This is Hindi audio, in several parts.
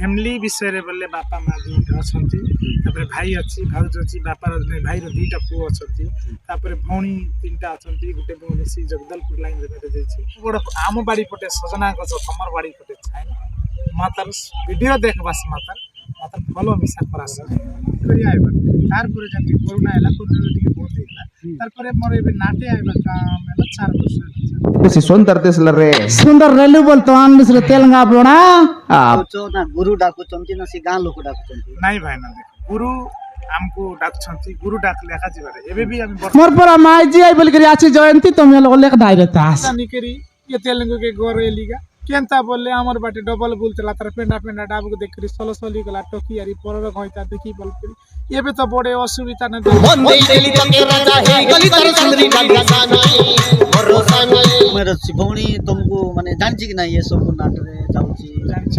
फैमिली विषय रे बोले बापा माँ दुईटा अच्छा भाई अच्छी भाउज अच्छी बापार भाई दुईटा पुओ अच्छा भौणी तीनटा अच्छा गोटे भौणी सी जगदलपुर लाइन गोटे आम बाड़ी पटे सजना गछ तमर बाड़ी पटे छाई मातार वीडियो देखबास मातार मातार फलो मिसा करास तार पर जंती कोरोना हैला कोरोना टिके बहुत हैला तार पर मोर एबे नाटे आइबा काम हैला 4 वर्ष si सुंदर तेसला रे सुंदर रेलू बोलतो आंध्र तेलंगा बोना तो ना गुरु डाकू चंती ना सी गां लोक डाकू चंती नहीं भाई ना देख गुरु हमको डाकछंती गुरु डाक लेखा जीवारे एबे भी हम मोर पर माई जी आई बोल करी आछि जयंती तुम लोग लेख डायरेक्ट आस निकरी ये तेलुगु के गोर एलिगा केंता बोले हमर बाटे डबल बुलतला तार पेंडा पेंडा डाब को देखरी सोलो सोली गला टोकी यारी परर गइता देखी बोल करी एबे तो बड़े असुविधा न दे वंदे देली तो के राजा हे गली तर सुंदरी भरोसा नहीं मेरे शिवणी तुमको माने जानची कि ना ये सब नाट रे जाउची जानची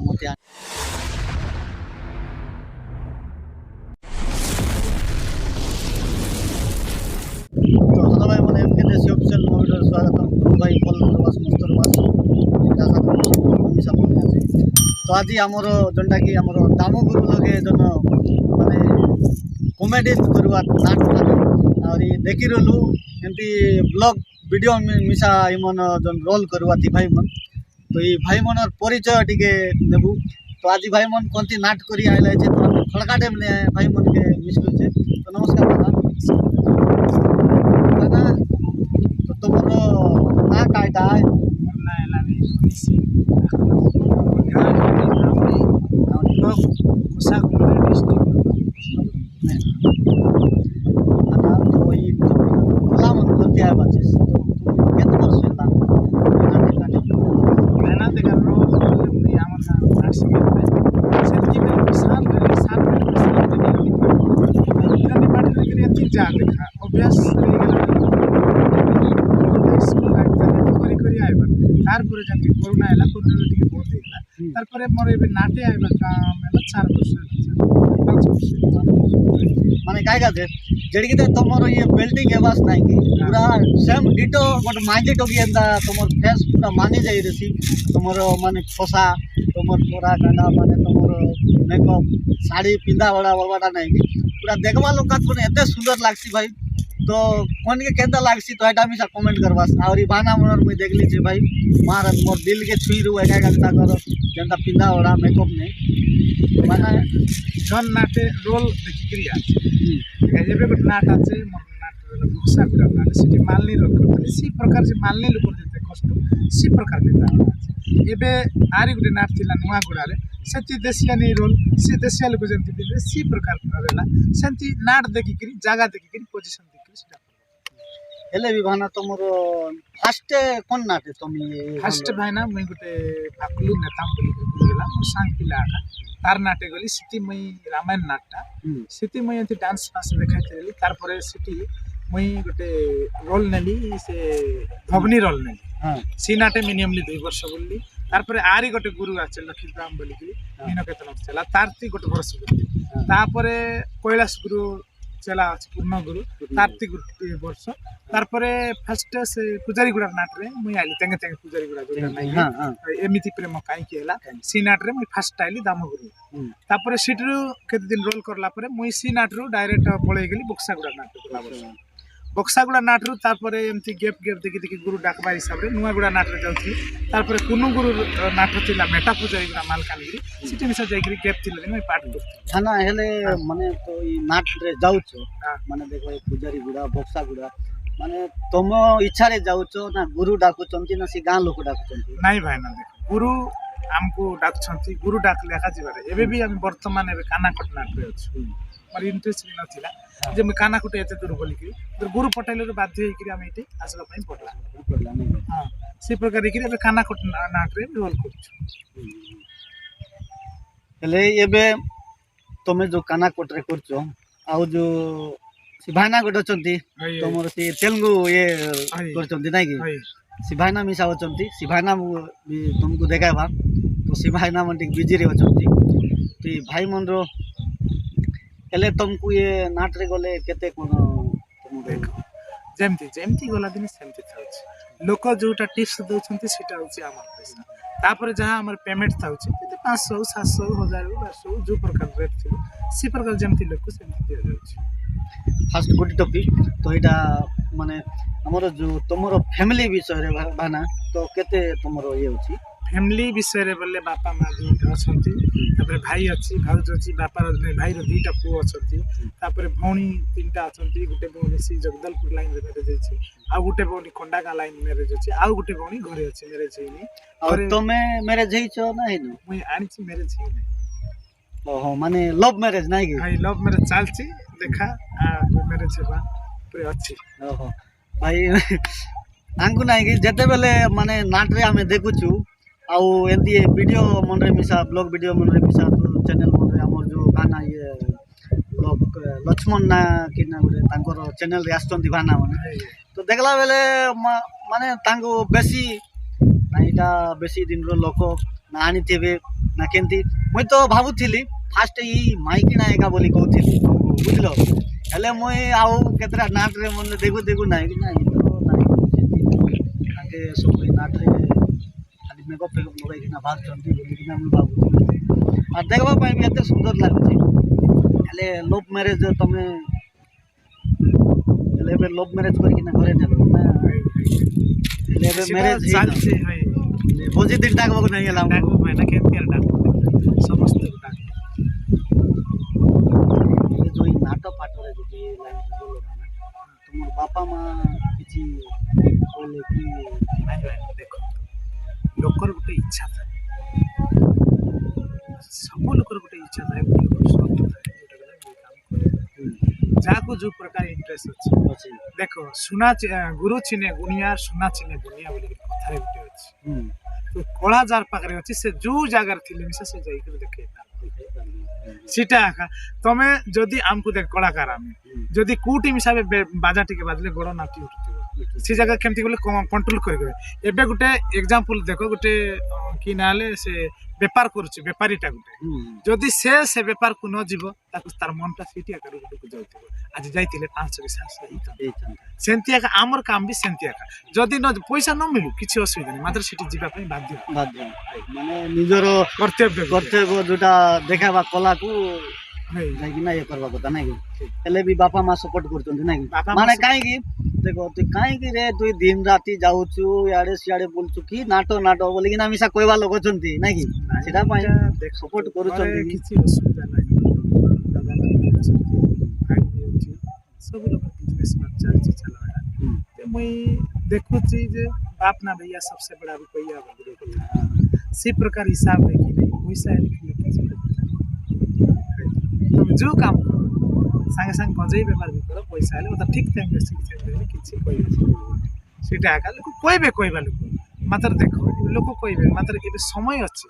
मते तो हेलो भाई माने एमके देसी ऑफिशियल मॉडल स्वागतम भाई फल वास मस्तर वास दासा मिसा बोले আছে तो आज हमर जनटा की हमर दामोगुरु लगे जन माने कॉमेडी करवा नाट और देखि रहलु एमती ब्लॉग वीडियो मिसा इमन जन रोल करवा थी भाई मन तो ये भाई मन परिचय टिके देबू तो आज भाई मन कोनती नाट करी आइला छे तो खड़का टाइम ले भाई मन के मिसलु छे तो नमस्कार दादा तो तुम्हारो ना कायदा है ना एलानी सी लोग कुसा गुरे डिस्ट्रिक्ट तो ये बोला मन करते है बच्चे केत वर्ष होला मैंने देखा रोज नहीं हमर का आर्ट्स के सेल्फी में साल इरानी बात करके अच्छी जा देखा अभ्यास स्कूल लगता है करी करी आइबा तार पर जंती कोरोना हैला कोरोना टिके बहुत हैला तार पर मोर एबे नाटे आइबा काम हैला 4 वर्ष 5 वर्ष माने काय गाते जड़की तो तुमरो ये बिल्डिंग हेबास नाही कि पूरा सेम डिटो बट मांजी टोकी अंदा तुमर फेस पूरा माने जाई रसी तुमरो माने खोसा तुमर पूरा गंडा माने तुमरो मेकअप साड़ी पिंदा बड़ा बड़ा नाही कि पूरा देखबा लोग को एते सुंदर लागसी भाई तो कोन के केंदा लागसी तो एटा मिसा कमेंट करवास और ई बाना मनर मुई देखली छे भाई महाराज मोर दिल के छुई रु एका गंता करो जनता पिंदा बड़ा मेकअप ने माने जन नाटे रोल देखि करी आछे एबे गोटे नाट आछे मोर नाट बुक्सा गुडा नाट सिटी मालनी रोल करते सी प्रकार से मालनी लोक देते कष्ट सी प्रकार देता आछे एबे आरी गोटे नाट थिला नुवा गुडा रे सेति देसिया नहीं रोल सी देसिया लोक जंती दिले सी प्रकार रहला सेंती नाट देखि करी जागा देखि करी पोजीशन देखि करी सेटा हेले भी भाना तुमरो फर्स्ट कोन नाटे तुमी फर्स्ट भाई ना मैं गोटे फाकलू नेता बोली गेला मोर सांग पिला आका तार नाटे गली सिटी मई रामायण नाटटा सिटी मई एंती डांस पास देखाइतेली तार परे सिटी मई गोटे रोल नेली से भवनी रोल नेली सी नाटे मिनिममली 2 वर्ष बोलली तार परे आरी गोटे गुरु आछे लखीराम बोली कि मीनो केतन चला तारती गोटे वर्ष बोलली ता परे कैलाश गुरु चला पूर्ण गुरु तारती गोटे वर्ष तार परे फर्स्ट से पुजारी गुडा नाट रे मुई आली तेंगे तेंगे पुजारी गुडा जोटा नाही एमिति प्रेम काई केला सी नाट रे मुई फर्स्ट आली दामोगुरु तापर सिटरू केते दिन रोल करला परे मुई सी नाट रू डायरेक्ट पळै गेली बक्सा गुडा नाट करला बक्सा गुडा नाट रू तापर एमति गेप गेप देखि देखि गुरु डाकबा हिसाब रे नुवा गुडा नाट रे जाउथि तापर कुनु गुरु नाट थिला मेटा पुजारी गुडा मालकानगिरी सिटी मिसा जाइकरी गेप थिला मुई पाठ करथि खाना हेले माने तो ई नाट रे जाउछो माने देखो ए पुजारी गुडा बक्सा गुडा माने तुम इच्छा रे जाउछो ना गुरु डाकू चंती ना सी गां लोक डाकू चंती नहीं भाई ना देख गुरु हमको डाकछंती गुरु डाक लेखा जीवारे एबे भी हम वर्तमान एबे कानाकोट नाट रे अछि मोर इंटरेस्ट भी नथिला जे मैं कानाकोट एते दूर बोली कि गुरु पटेल रे बाध्य होई कि हम एटी आसला पई पडला हां से प्रकार कि एबे कानाकोट नाट रे रोल करछु हेले एबे तुमे जो कानाकोट रे करछो आउ जो सिभाना गोटे चंती तुमर सी तेलुगु ये करचंती नै कि सिभाना मिसा होचंती सिभाना भी तुमको देखाबा तो सिभाना मन टिक बिजी रे होचंती तो भाई मन रो हेले तुमको ये नाट रे गले केते कोन तुम देखो जेमती जेमती गला दिन सेमती थाउछ लोक जोटा टिप्स दउछंती सेटा होची हमर पैसा तापर जहाँ आम पेमेंट था 500 700 1000 1200 जो प्रकार रेट थी सी प्रकार जमती लोक को सेमती दिया जाउछि। फास्ट गोटे टपिक तो यहाँ माने हमर जो तुमर फैमिली विषय रे भाना तो केते तुमर ये अछि फैमिली विषय रे बोले बापा माँ दुईटा अछंती तापर भाई अछि भाउज अछि बापा रे भाई रो दुईटा पुओ अछंती तापर भौणी तीनटा अछंती गुटे भौणी सी जगदलपुर लाइन रे मैरिज अछि आ गुटे भौणी कोंडागा लाइन मैरिज अछि आ गुटे भौणी घरे अछि मैरिज हेनी और तमे मैरिज हेइ छ ना हेनु मुई आनिछि मैरिज हेनी ओहो माने लव मैरिज नाही कि भाई लव मैरिज चालछि देखा आ मैरिज हेबा pre अछि ओहो भाई आंकु नाही कि जते बेले माने नाट रे हमें देखुछु आउ एंती वीडियो मन रे मिसा ब्लॉग वीडियो मन रे मिसा तो चैनल मन रे हमर जो गाना ये ब्लॉग लक्ष्मण ना कि ना गुटे तांकर चैनल रे आस्तंती भाना माने तो देखला बेले माने तांको बेसी नाइटा बेसी दिन रो लोक ना आनी थिबे ना केंती मुई तो भाबुथिली फास्ट ई माइकी ना एका बोली कहउथिली बुझलो हेले मुई आउ केतरा नाट रे मन देखु देखु नाही कि नाही तो नाही ताके सब नाट रे खाली मेकअप फेकअप लगाई कि ना भाग चंती बोली कि ना मुई भाबुथिली आ देखबा पई भी एते सुंदर लागछि हेले लव मैरिज तमे हेले बे लव मैरिज करी कि ना घरे नेलो ना हेले बे मैरिज चालछि भाई भोजी दिन डाकबो नहीं गेला डाकू मैना केते डाकू समस्त डाकू जो ई नाटक पाटो रे जो लाइन बोलो ना तुम बापा मां किछि बोले कि नहीं भाई देखो लोकर गुटे इच्छा था सब लोकर गुटे इच्छा था जाको जो प्रकार इंटरेस्ट अछि देखो सुना गुरु चिने गुनिया सुना चिने दुनिया बोली कथा रे गुटे अछि तो कला जार पाखरे अछि से जो जागर थिले मिसे से जाई के देखेता सीटा आका तमे जदी हमकु देख कलाकार आमे जदी कू टीम हिसाब बाजा टिके बाजले गोड़ नाटी उठतिबो सी जगह केमती बोले कंट्रोल करिवे एबे गुटे एग्जांपल देखो गुटे कि नाले से व्यापार करूछि व्यापारीटा गुटे जदी से व्यापार को न जीवो ताकु तार मनटा सीटिया करू गुटे जाउतिबो आज जाइतिले 500 के 700 इता सेंतिया का हमर काम भी सेंतिया का जदी न पैसा न मिलु किछि असुविधा नै मात्र सिटी जीवा पई बाध्य माने निजर कर्तव्य जोटा देखाबा कला को जाई कि ना ये करबा कथा नै कि हेले भी बापा मां सपोर्ट करचोंती नै कि माने काई कि देखो तू काई कि रे तू दिन राती जाउछु याडे सियाडे बोलछु कि नाटो नाटो बोली कि ना मिसा कोइबा लोक छंती नै कि सेटा पई देख सपोर्ट करूचोंती किछि असुविधा नै दादा सब लोग बिजनेस में चलछि चलवा ते मुई देखुछि जे बाप ना भैया सबसे बड़ा रुपया बगरे को सी प्रकार हिसाब है कि नहीं पैसा है कि तुम जो काम करो संगे संग गजई व्यापार भी करो पैसा है मतलब ठीक टाइम में सीख सकते किछि कोई सीटा का लोक कोई बे लोक मात्र देखो लोक कोई बे मात्र ए समय अछि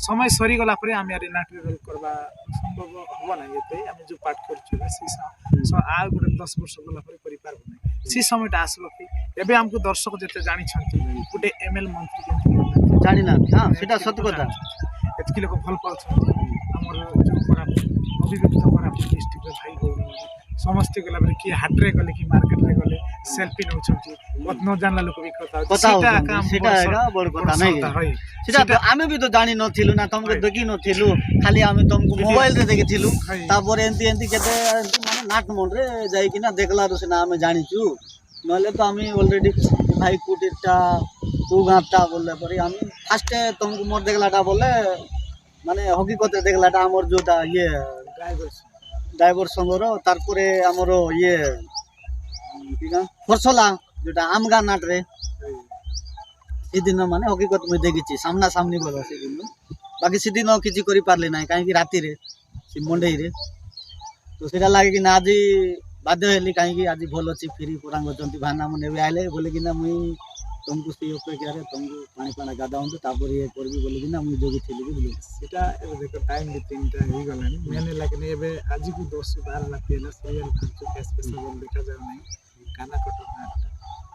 समय सरी गला परे आम यार नाटक रोल करबा संभव हो ना एते हम जो पाठ करछु सी आ गुटे 10 वर्ष गला परे करि पारबो नै सी समयटा आसलो कि एबे हमको दर्शक जते जानि छथि गुटे एमएल मंत्री केंती जानि ना हां सेटा सत्य कथा एतकी लोक भल पाउछ हमर जो परा अभिव्यक्त परा डिस्ट्रिक्ट भाई गौरी समस्त गला परे कि हाट रे गले कि मार्केट रे गले सेल्फी नउछथि बहुत न जानला लोक भी कथा सेटा काम सेटा हेगा बड़ कथा नै सेटा आमे भी तो जानि नथिलु ना तुमके देखि नथिलु खाली आमे तुमको मोबाइल रे देखिथिलु तापर एंती एंती केते माने नाट मन रे जाई कि ना देखला रो से ना आमे जानिछु नले तो आमे ऑलरेडी भाई कुटिटा तू गाता बोलले परे आमे फास्ट तुमको मोर देखलाटा बोले माने हकीकत देखलाटा हमर जोटा ये ड्राइवर संगर तारपरे हमर ये किना फरसला जोटा आमगा नाट रे सेदिन माने हकीकत में देखिछि सामना सामनी बोलो सेदिन बाकी सेदिन किछि करि पारले नै काहे कि राती रे से मंडे रे तो सेटा लागे कि ना आज बाध्य हेली काहे कि आज भल अछि फ्री पुरांग जंती भाना मने भी आइले बोले कि ना मुई तुमको से अपेक्षा रे तुमको पानी पाना गादाउंतो तापर ये करबी बोले कि ना मुई जोगी थिली बुझली सेटा एबे देखो टाइम भी 3टा हो गलानी मैंने लागने एबे आज को 10 12 लाख केला सीरियल खर्च कैश पैसा बोल देखा जाय नै गाना कटना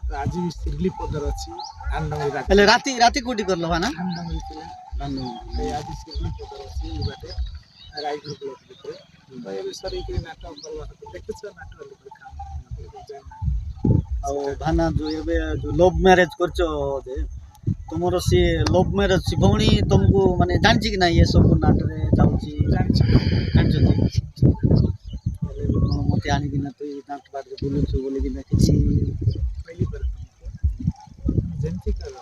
तो आज भी सिरली पदर अछि आंडंगी रात पहले राती राती कोटी करलो भाना आंडंगी थिला आंडंगी आज सिरली पदर अछि ई बाटे राइट ब्लॉक भितरे तो एबे सरी के नाटक करवा देखछ नाटक लिखल काम और भाना जो एबे जो लव मैरिज करछो जे तुमर सी लव मैरिज भौणी तुमको माने जानछि कि ना ये सब नाट रे जाउछि ଜାଣିଛ जानछि मते आनी कि ना तो ये नाट बात रे बोलुछु बोले कि ना किछि କହିଲି ପରେ ତମକୁ ଯେମିତି କର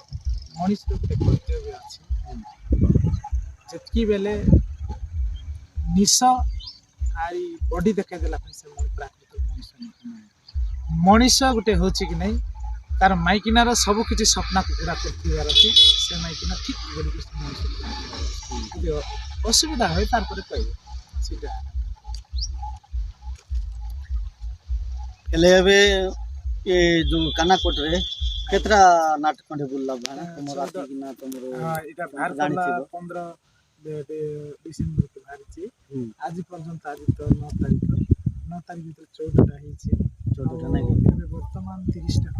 ମଣିଷର ଗୋଟେ କର୍ତ୍ତବ୍ୟ ଅଛି ଯେତିକି ବେଲେ ନିଶ ଆରି ବଡି ଦେଖାଇ ଦେଲା ପାଇଁ ସେମାନେ ପ୍ରାକୃତିକ ମଣିଷ ନୁହେଁ। ମଣିଷ ଗୋଟେ ହେଉଛି କି ନାହିଁ ତାର ମାଇକିନାର ସବୁ କିଛି ସ୍ୱପ୍ନକୁ ପୁରା କରିଥିବାର ଅଛି ସେ ମାଇକିନା ଠିକ୍ ବୋଲିକି ସେ ମଣିଷ ଯଦି ଅସୁବିଧା ହୁଏ ତାରପରେ କହିବେ ସେଇଟା हेले एबे ये जो कानाकोट रे केतरा नाट खंडे बुल्ला भाना तुमर आसी कि ना तुमर ଏଇଟା ବାହାର କଲା 15 ଡିସେମ୍ବରକୁ ବାହାରିଛି ଆଜି ପର୍ଯ୍ୟନ୍ତ ଆଜି ତ 9 ତାରିଖ ଭିତରେ 14ଟା ହେଇଛି 14ଟା নাই ଏବେ ବର୍ତ୍ତମାନ 30ଟା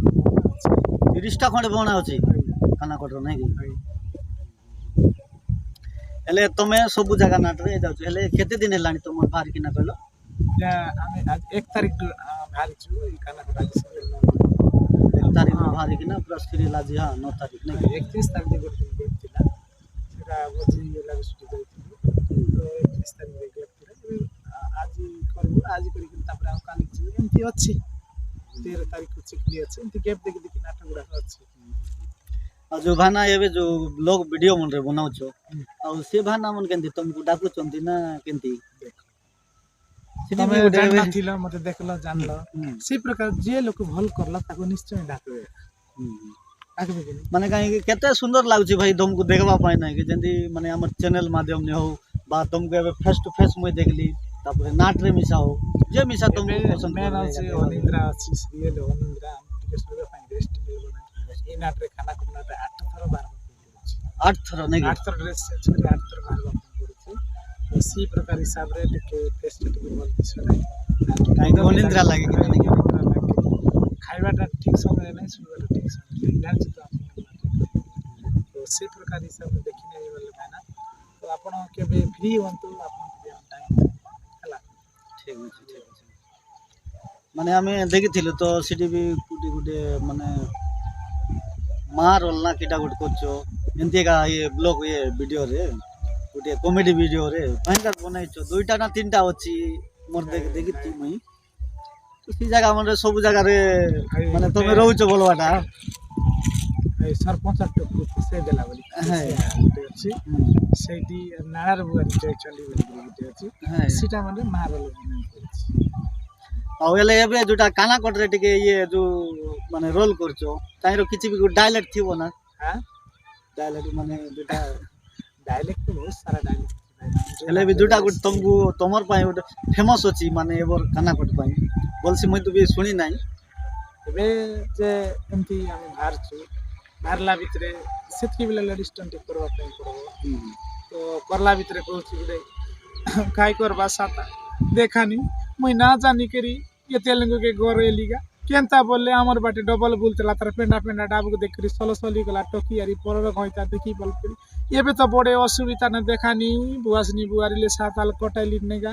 ଅଛି 30टा खंडे बना अछि कानाकोट रे नै कि हेले तमे सब जगह नाट रे जाउ हेले केते दिन हेलानी तुमर बाहर कि ना कहलो এটা আমি আজ 1 তারিখ বাহারিଛୁ এই কানাকোট আଜି সিরিয়াল 1 तारीख में बाहर कि ना पूरा सीरियल आज हां 9 तारीख नै 31 ତାରିଖ ଗୋଟେ ଡେଟ୍ ଥିଲା ସେଟା ଭୋଜି ଲାଗି ଛୁଟି ଯାଇଥିଲି ତ 31 ତାରିଖରେ ଡେଟ୍ ଥିଲା ଆଜି କରିବୁ ଆଜି କରିକି ତାପରେ ଆଉ କାଲି ଯିବୁ ଏମିତି ଅଛି 13 ତାରିଖ ଚିକଲି ଅଛି ଏମିତି ଗ୍ୟାପ୍ ଦେଖି ଦେଖି ନାଟକ ଗୁଡ଼ାକ ଅଛି और जो भाना एबे जो लोग वीडियो मन रे बनाउछो और से भाना मन केंती तुमको डाकु चंती ना केंती ତମେ ଜାଣିନଥିଲ ମତେ ଦେଖିଲ ଜାଣିଲ ସେଇ ପ୍ରକାର ଯିଏ ଲୋକ ଭଲ କରଲା ତାକୁ ନିଶ୍ଚୟ ଡାକିବେ ଡାକିବେ କି माने काहे केते सुंदर लागुची भाई तुमको देखबा पाइ ना कि जेंती माने हमर चैनल माध्यम ने हो बा तुमको एबे फेस टू फेस मुई देखली तापर नाट रे मिसा हो जे मिसा तुमको पसंद मेन ଅଛି ଅନିନ୍ଦ୍ରା ଅଛି ସିରିଏଲ ଅନିନ୍ଦ୍ରା ଟିକେ ଶୋଇବା ପାଇଁ ରେଷ୍ଟ ମିଳିବ ନା এই ନାଟରେ ଖାନା କୁନାଟା 8 ଥର 12 ପଡୁଛି 8 थर नै 8 ଥର ଡ୍ରେସ୍ ଚେଞ୍ଜ କରି 8 ଥର ବାହାରବା ପାଇଁ ପଡୁଛି इसी प्रकार हिसाब रे टिके टेस्ट टिके बोल किछ नाही काहे अनिन्द्रा लागे कि नहीं खाइबाटा ठीक समय नहीं सुनबाटा ठीक समय जानि तो आपण तो से प्रकार हिसाब रे देखि नै बोले भाई ना तो आपण केबे फ्री होंतु आपण के टाइम हला ठीक अछि माने हमें देखिथिलु तो सिटी भी कुटी कुटी माने मार रोलना किटा गुट कोचो एंती का ये ब्लॉग ये वीडियो रे गुटे कॉमेडी वीडियो रे भयंकर बनाइछो दुईटा ना तीनटा अछि मोर देखि मई तो सी जगह मन रे सब जगह रे माने तमे रहउछो बोलवाटा ए सरपंच टोकु से देला बोली गुटे अछि सेठी नारार बुआरी जय चंडी बोली गुटे अछि सीटा मन रे मारल ଆଉ ହେଲେ ଏବେ ଯୋଉଟା କାନାକଟ ରେ ଟିକେ ଇଏ ଯୋଉ ମାନେ ରୋଲ କରୁଛ ତାହିଁର କିଛି ବି ଡାଇଲେକ୍ଟ ଥିବ ନା हां ଡାଇଲେକ୍ଟ ମାନେ ଯୋଉଟା डायलेक्ट तो बहुत सारा डायलेक्ट ହେଲେ ବି ଯୋଉଟା ଗୋଟେ ତମକୁ ତମର ପାଇଁ ଗୋଟେ ଫେମସ୍ ଅଛି ମାନେ ଏବର କାନାକଟ ପାଇଁ ଭଲସେ ମୁଇଁ ତ ବି ଶୁଣି ନାହିଁ ଏବେ ଯେ ଏମିତି ଆମେ ବାହାରିଛୁ ବାହାରିଲା ଭିତରେ ସେତିକି ବେଳେ ଲେଡ଼ିସ୍ ଟେ କରିବା ପାଇଁ ପଡ଼ିବ ତ କରଲା ଭିତରେ କହୁଛି ଗୋଟେ କାଇ କରବା ସାତା देखानी मुई ना जानी करी ये तेलुगु के गोरेलिगा केंता बोले हमर बाटे डबल बुलतला तर पेंडा पेंडा डाबू देख करी सोलो सोली गला टोकी यारी परब होइता देखी बोल करी ये भी तो बड़े असुविधा न देखानी बुआसनी बुआरी ले साताल कटाइली नेगा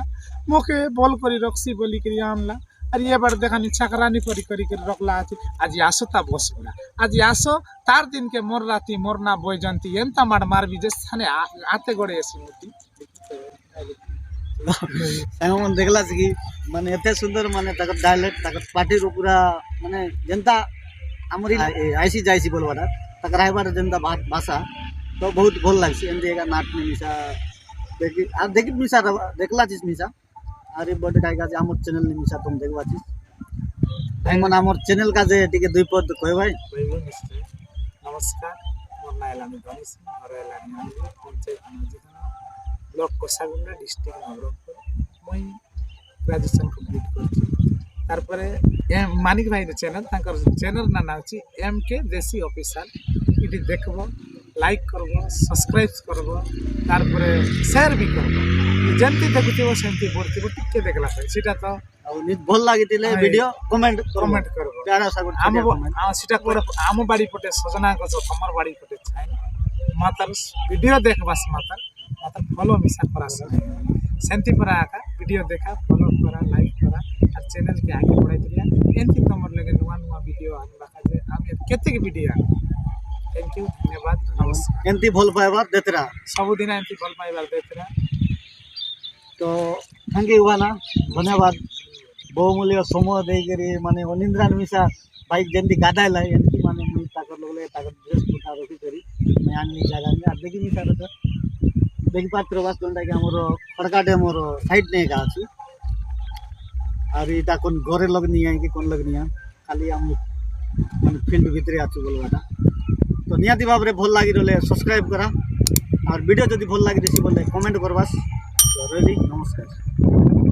मोके बोल करी रक्सी बोली करी आनला अरे ये बार देखानी छकरानी करी करी के रखला अछि आज आसो ता बस बड़ा आज आसो तार दिन के मोर राती मोरना बोय जंती एंता मार भी जे थाने आते गड़े एसी मोती ସାଙ୍ଗ ମାନେ ଦେଖିଲା କି ମାନେ ଏତେ ସୁନ୍ଦର ମାନେ ତାଙ୍କ ଡାଇଲେକ୍ଟ ତାଙ୍କ ପାଟିରୁ ପୁରା ମାନେ ଯେନ୍ତା ଆମର ଆଇସି ଯାଇସି ବୋଲବାଟା ତାଙ୍କର ଆଇବାର ଯେନ୍ତା ଭାଷା ତ ବହୁତ ଭଲ ଲାଗ୍ସି ଏମିତି ଏକା ନାଟ ମିଶା ଦେଖି আর দেখি মিশা দেখলা চিস মিশা আরে বড় কাই কাজে আমার চ্যানেল নি মিশা তুমি দেখবা চিস তাই মানে আমার চ্যানেল কাজে টিকে দুই পদ কই ভাই নিশ্চয় নমস্কার মোর না এলানি ধনিস ঘর এলানি পঞ্চায়েত মজিদনা ब्लॉक कोसागुंडा डिस्ट्रिक्ट नवरंगपुर मुई ग्रेजुएशन कंप्लीट करछि तार परे मानिक भाई चैनल तांकर चैनल ना नाम छी एमके देसी ऑफिशियल इटी देखबो लाइक करबो सब्सक्राइब करबो तार परे शेयर भी करबो जेंती देखुथिबो सेंती पड़थिबो टिके देखला पाई सीटा तो ଆଉ ନିଜ ଭଲ ଲାଗିଥିଲେ ଭିଡିଓ କମେଣ୍ଟ करबो ପ୍ୟାର ଆଶା କରୁଛି हम सीटा कर आम बाड़ी पटे सजना गछ तमर बाड़ी पटे छाई मातर वीडियो देखबास मातर फॉलो मिसा करा सेंती पर आका वीडियो देखा फॉलो करा लाइक करा और चैनल के आगे बढ़ाई दिया एंती तमर लगे नुआ नुआ वीडियो आनबा जे हम केते के वीडियो थैंक यू धन्यवाद नमस्कार एमती भल पाइबार देते रहा सबुदिन एमती भल पाइबार देते तो थैंक यू ना धन्यवाद बहुमूल्य समय देकरी माने अनिंद्रा मिशा बाइक जल्दी गादाइला एमती माने मुई ताकर लोगले ताकर ड्रेस पुटा रखी करी मैं आनी जगह में आज देखी मिशा तो देखी पात्र बास जोंडा कि हमरो खड़काटे मोर साइड ने का अछि और इटा कोन घरे लगनी है कि कोन लगनी है खाली हम माने फील्ड भितरे आछु बोलवाटा तो नियाती भाव रे भल लागी रहले सब्सक्राइब करा और वीडियो जदी भल लागी देसी बोले कमेंट करबास तो रहली नमस्कार।